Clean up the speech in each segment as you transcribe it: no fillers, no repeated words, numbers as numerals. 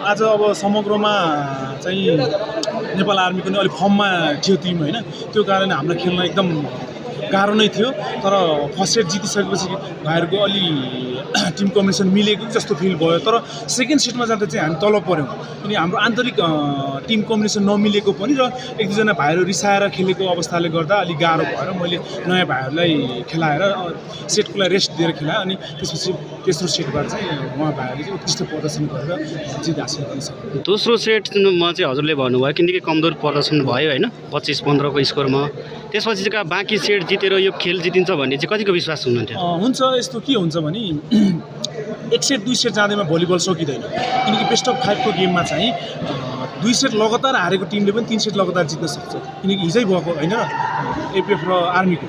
आज अब समग्रमा चाहिँ नेपाल आर्मी पनि अलिक फर्ममा थियो टिम होइन, त्यो कारण हामीलाई खेल्न एकदम गाह्रो नै थियो। तर फर्स्ट सेट जितिसकेपछि भाइहरूको अलि टिम कम्बिनेसन मिलेको जस्तो फिल भयो। तर सेकेन्ड सेटमा जाँदा चाहिँ हामी तल पऱ्यौँ, किनकि हाम्रो आन्तरिक टिम कम्बिनेसन नमिलेको पनि र एक दुईजना भाइहरू रिसाएर खेलेको अवस्थाले गर्दा अलिक गाह्रो भएर मैले नयाँ भाइहरूलाई खेलाएर सेटको लागि रेस्ट दिएर खेलाएँ। अनि त्यसपछि तेस्रो सेटबाट चाहिँ उहाँ भाइहरूले चाहिँ उत्कृष्ट प्रदर्शन गरेर जित हासिल गर्न सक्यो। दोस्रो सेटमा चाहिँ हजुरले भन्नुभयो किनकि कमजोर प्रदर्शन भयो होइन 25-15 को स्कोरमा, त्यसपछि चाहिँ बाँकी सेट जितेर यो खेल जितिन्छ भन्ने चाहिँ कतिको विश्वास हुनुहुन्थ्यो? हुन्छ यस्तो के हुन्छ भने एक सेट दुई सेट जाँदैमा भलिबल सकिँदैन, किनकि बेस्ट अफ 5 को गेममा चाहिँ 2 सेट लगातार हारेको टिमले पनि 3 सेट लगातार जित्न सक्छ, किनकि हिजै भएको होइन एपिएफ र आर्मीको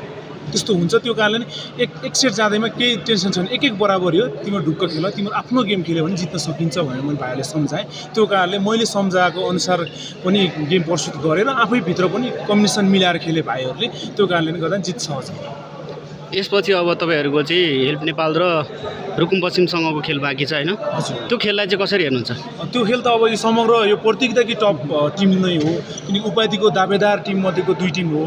त्यस्तो हुन्छ। त्यो कारणले एक सेट जाँदैमा केही टेन्सन छैन, एक बराबरी हो, तिम्रो ढुक्क खेल तिम्रो आफ्नो गेम खेल्यो भने जित्न सकिन्छ भनेर मैले भाइहरूले सम्झाएँ। त्यो कारणले मैले सम्झाएको अनुसार पनि गेम प्रस्तुत गरेर आफैभित्र पनि कम्बिनेसन मिलाएर खेले भाइहरूले, त्यो कारणले गर्दा जित सहज। यसपछि अब तपाईँहरूको चाहिँ हेल्प नेपाल र रुकुम पश्चिमसँगको खेल बाँकी छ होइन? हजुर। त्यो खेललाई चाहिँ कसरी हेर्नुहुन्छ? त्यो खेल त अब यो समग्र यो प्रतियोगिताकै टप टिम नै हो, किनकि उपाधिको दावेदार टिममध्येको 2 टिम हो।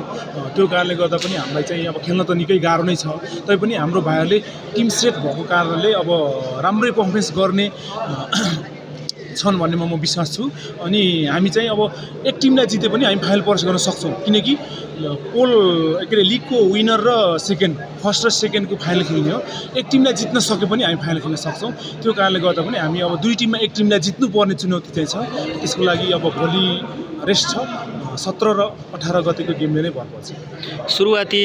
त्यो कारणले गर्दा पनि हामीलाई चाहिँ अब खेल्न त निकै गाह्रो नै छ। तैपनि हाम्रो भाइहरूले टिम सेट भएको कारणले अब राम्रै पर्फर्मेन्स गर्ने छन् भन्नेमा म विश्वास छु। अनि हामी चाहिँ अब एक टिमलाई जिते पनि हामी फाइनल प्रवेश गर्न सक्छौँ, किनकि पोल के अरे लिगको विनर र सेकेन्ड, फर्स्ट र सेकेन्डको फाइनल खेल्ने हो। एक टिमलाई जित्न सके पनि हामी फाइनल खेल्न सक्छौँ। त्यो कारणले गर्दा पनि हामी अब 2 टिममा एक टिमलाई जित्नुपर्ने चुनौती चाहिँ छ। त्यसको लागि अब भोलि रेस्ट छ, 17 र 18 गतेको गेमले नै भर पर्छ। सुरुवाती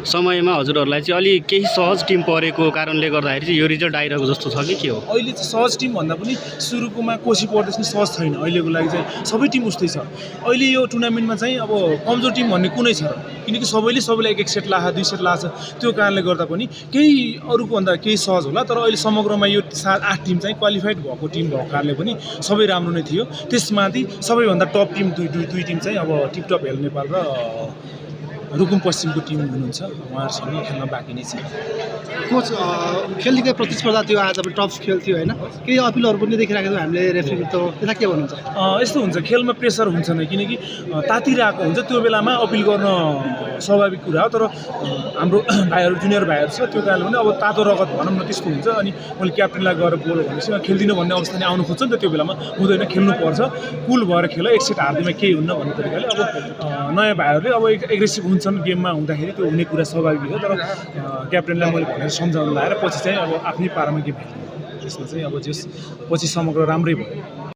समयमा हजुरहरूलाई चाहिँ अलि केही सहज टिम परेको कारणले गर्दाखेरि चाहिँ यो रिजल्ट आइरहेको जस्तो छ कि के हो? अहिले चाहिँ सहज टिम भन्दा पनि सुरुकोमा कोसी प्रदेश पनि सहज छैन, अहिलेको लागि चाहिँ सबै टिम उस्तै छ। अहिले यो टुर्नामेन्टमा चाहिँ अब कमजोर टिम भन्ने कुनै छ र, किनकि सबैलाई एक सेट लाछ 2 सेट लाछ। त्यो कारणले गर्दा पनि केही अरूको भन्दा केही सहज होला। तर अहिले समग्रमा यो 7-8 टिम चाहिँ क्वालिफाइड भएको टिम भएको कारणले पनि सबै राम्रो नै थियो। त्यसमाथि सबैभन्दा टप टिम दुई टिम चाहिँ अब टिपटप हेल्प नेपाल र रुकुम पश्चिमको टिम हुनुहुन्छ, उहाँहरूसँग खेल्न बाँकी नै छ। कोच खेल निकै प्रतिस्पर्धा थियो, आज अब टफ खेल थियो होइन, केही अपिलहरू पनि देखिरहेको थियो हामीले रेफ्री त त्यसलाई के भन्नुहुन्छ? यस्तो हुन्छ, खेलमा प्रेसर हुन्छ नै, किनकि तातिरहेको हुन्छ, त्यो बेलामा अपिल गर्न स्वाभाविक कुरा हो। तर हाम्रो भाइहरू जुनियर भाइहरू छ, त्यो कारणले पनि अब तातो रगत भनौँ न त्यस्तो हुन्छ। अनि मैले क्याप्टेनलाई गएर बोल भनेपछि खेल्दिनँ भन्ने अवस्था नै आउनु खोज्छ नि त, त्यो बेलामा हुँदैन, खेल्नुपर्छ, कुल भएर खेल, एक सेट हार्दैमा केही हुन्न भन्ने तरिकाले। अब नयाँ भाइहरूले अब एग्रेसिभ हुन्छन् गेममा हुँदाखेरि, त्यो हुने कुरा स्वाभाविक हो। तर क्याप्टेनलाई मैले भनेर सम्झाउनु लाएर पछि चाहिँ अब आफ्नै पारामा गेम खेल्नु, त्यसमा चाहिँ अब जस पछि समग्र राम्रै भयो।